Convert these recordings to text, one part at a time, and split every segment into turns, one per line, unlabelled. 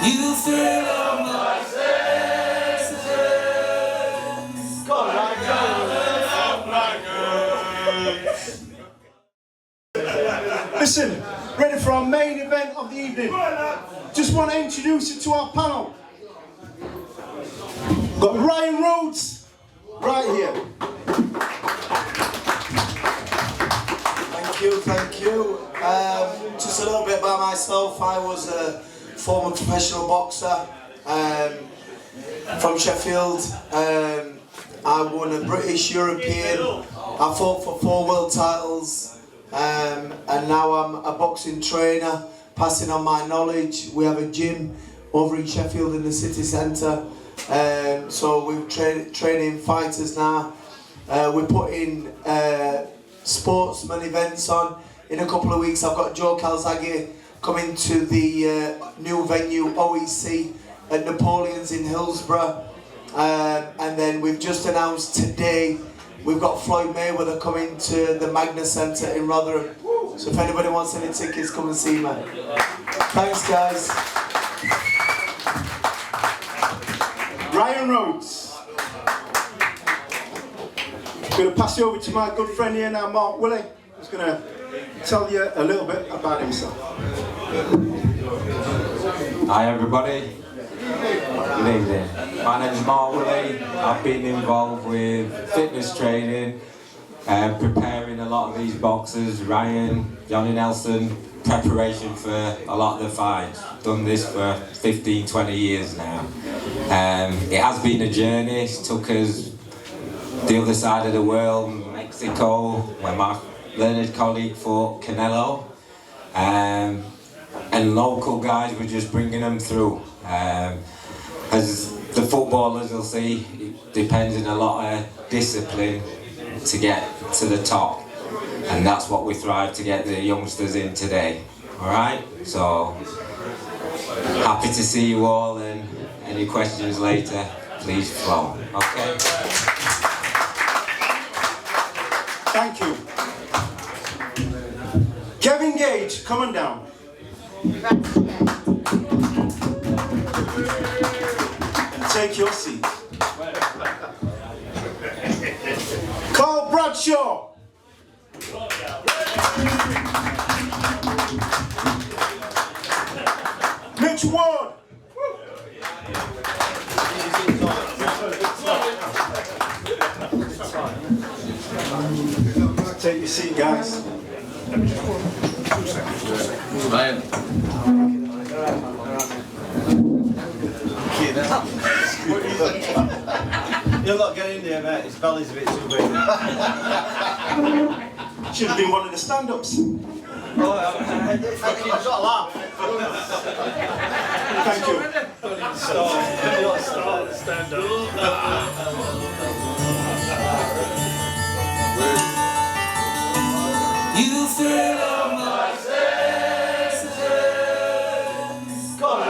You fill up my senses. Come on,
Listen, ready for our main event of the evening. Just want to introduce you to our panel. Got Ryan Rhodes right here.
Thank you. Just a little bit about myself. I was a former professional boxer from Sheffield. I won a British European. I fought for 4 world titles. And now I'm a boxing trainer, passing on my knowledge. We have a gym over in Sheffield in the city centre. So we're training fighters now. We're putting sportsman events on. In a couple of weeks I've got Joe Calzaghe coming to the new venue OEC at Napoleon's in Hillsborough. And then we've just announced today we've got Floyd Mayweather coming to the Magna Centre in Rotherham. So if anybody wants any tickets, come and see me. Thanks, guys.
Ryan Rhodes. I'm going to pass you over to my good friend here now, Mark Willie, who's going to tell you a little bit about himself.
Hi everybody. Good evening. My name is Manor Willie. I've been involved with fitness training, preparing a lot of these boxers, Ryan, Johnny Nelson, preparation for a lot of the fights. Done this for 15, 20 years now. It has been a journey. It took us the other side of the world, Mexico, where my learned colleague fought Canelo. And local guys were just bringing them through. As the footballers will see, it depends on a lot of discipline to get to the top, and that's what we thrive to get the youngsters in today. Alright, so happy to see you all, and any questions later, please flow. Okay?
Thank you. Kevin Gage, come on down. Take your seat. Carl Bradshaw. Mitch Ward. Take your seat, guys.
You're not getting in there, mate. His belly's a bit too big.
Should have been one of the stand-ups.
I've got a laugh.
Thank you.
Stand up.
You fill up my senses. Come on,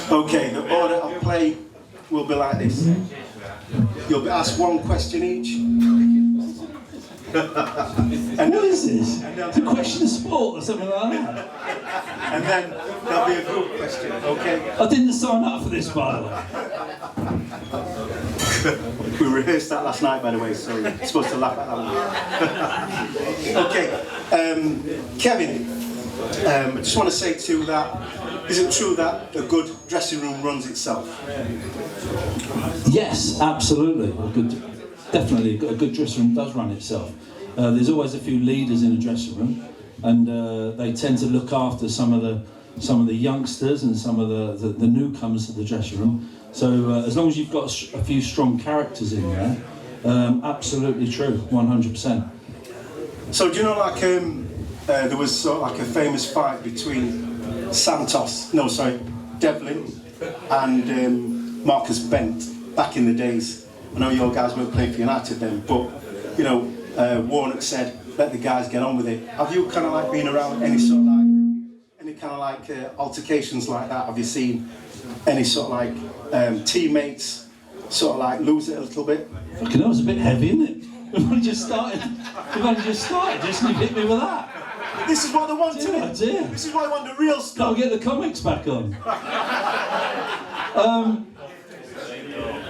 Okay, the order of play will be like this. You'll be asked one question each.
And what is this? It's a question of sport or something like that?
And then there'll be a group question, okay?
I didn't sign up for this, by the way.
We rehearsed that last night, by the way, so you're supposed to laugh at that one. Okay, Kevin, I just want to say to you that, is it true that a good dressing room runs itself?
Yes, absolutely. Definitely, a good dressing room does run itself. There's always a few leaders in a dressing room, and they tend to look after some of the youngsters and some of the newcomers to the dressing room. So as long as you've got a few strong characters in there, absolutely true, 100%.
So do you know, like there was sort of like a famous fight between Devlin and Marcus Bent back in the days. I know your guys weren't playing for United then, but you know, Warnock said, let the guys get on with it. Have you kind of like been around any sort of like, any kind of like altercations like that? Have you seen any sort of like teammates sort of like lose it a little bit?
Fucking hell, it was a bit heavy, isn't it? We've only just started. Just you hit me with that.
This is what they want,
Dear,
to
dear.
This is why I want the real stuff.
Gotta get the comics back on.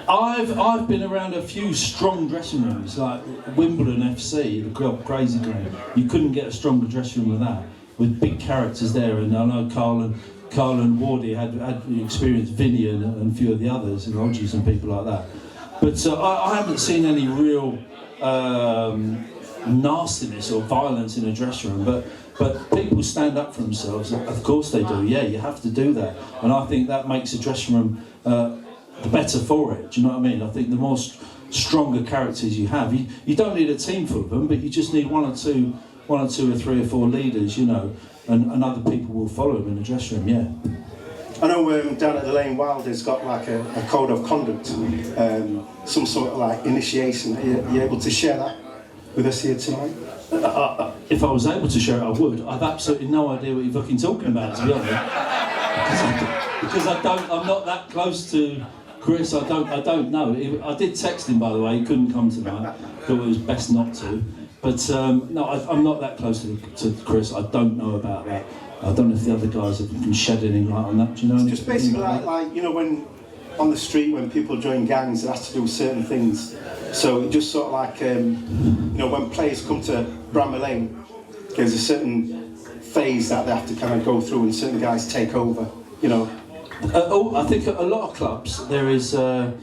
I've been around a few strong dressing rooms, like Wimbledon FC, the club Crazy Ground. You couldn't get a stronger dressing room than that, with big characters there. And I know Carl and Wardy had experienced Vinny and a few of the others, and Rogers and people like that. But I haven't seen any real nastiness or violence in a dressing room. But people stand up for themselves. Of course they do. Yeah, you have to do that. And I think that makes a dressing room the better for it. Do you know what I mean? I think the more stronger characters you have, you don't need a team full of them, but you just need one or two or three or four leaders, you know, and other people will follow them in the dressing room. Yeah.
I know down at the Lane Wilder's got like a code of conduct, some sort of like initiation. Are you able to share that with us here tonight?
If I was able to share it, I would. I've absolutely no idea what you're fucking talking about, to be honest. Because I'm not that close to Chris. I don't know. I did text him, by the way. He couldn't come tonight. Thought it was best not to. But no, I'm not that close to Chris. I don't know about that. I don't know if the other guys have shed any light on that. Do you know anything?
Just basically like you know, when on the street when people join gangs, it has to do with certain things. So it just sort of like you know, when players come to Bramall Lane, there's a certain phase that they have to kind of go through, and certain guys take over. You know.
I think a lot of clubs there is there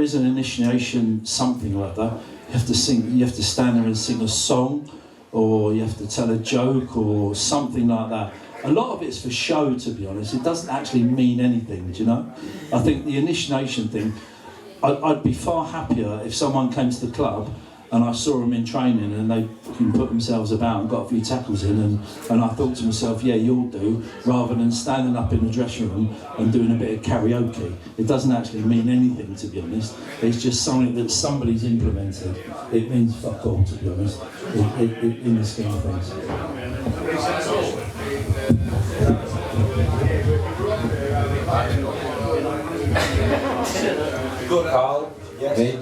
is an initiation, something like that. You have to sing. You have to stand there and sing a song, or you have to tell a joke or something like that. A lot of it's for show, to be honest. It doesn't actually mean anything, do you know? I think the initiation thing, I'd be far happier if someone came to the club and I saw them in training and they fucking put themselves about and got a few tackles in, and I thought to myself, yeah, you'll do, rather than standing up in the dressing room and doing a bit of karaoke. It doesn't actually mean anything, to be honest. It's just something that somebody's implemented. It means fuck all, to be honest, in the scheme of things.
Good, Carl. Yes. Mitch,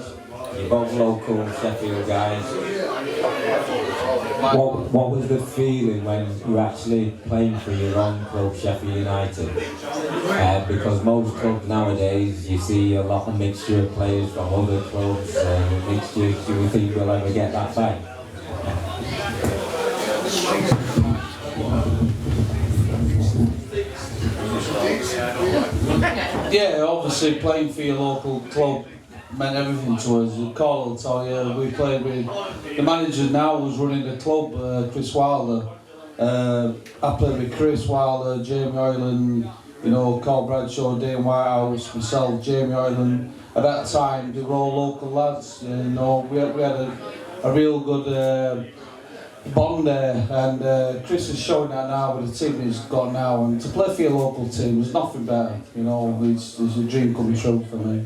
you're both local Sheffield guys. What was the feeling when you were actually playing for your own club, Sheffield United? Because most clubs nowadays, you see a lot of mixture of players from other clubs. Mixture. Do you think we'll ever get that back?
Yeah, obviously playing for your local club meant everything to us. Carl will tell you, we played with the manager now who's running the club, Chris Wilder. I played with Chris Wilder, Jamie Ireland, you know, Carl Bradshaw, Dane Whitehouse, myself, Jamie Ireland. At that time, they were all local lads. You know, we had a real good bond there, and Chris is showing that now with the team he's got now. And to play for your local team, there's nothing better. You know, it's a dream come true for me.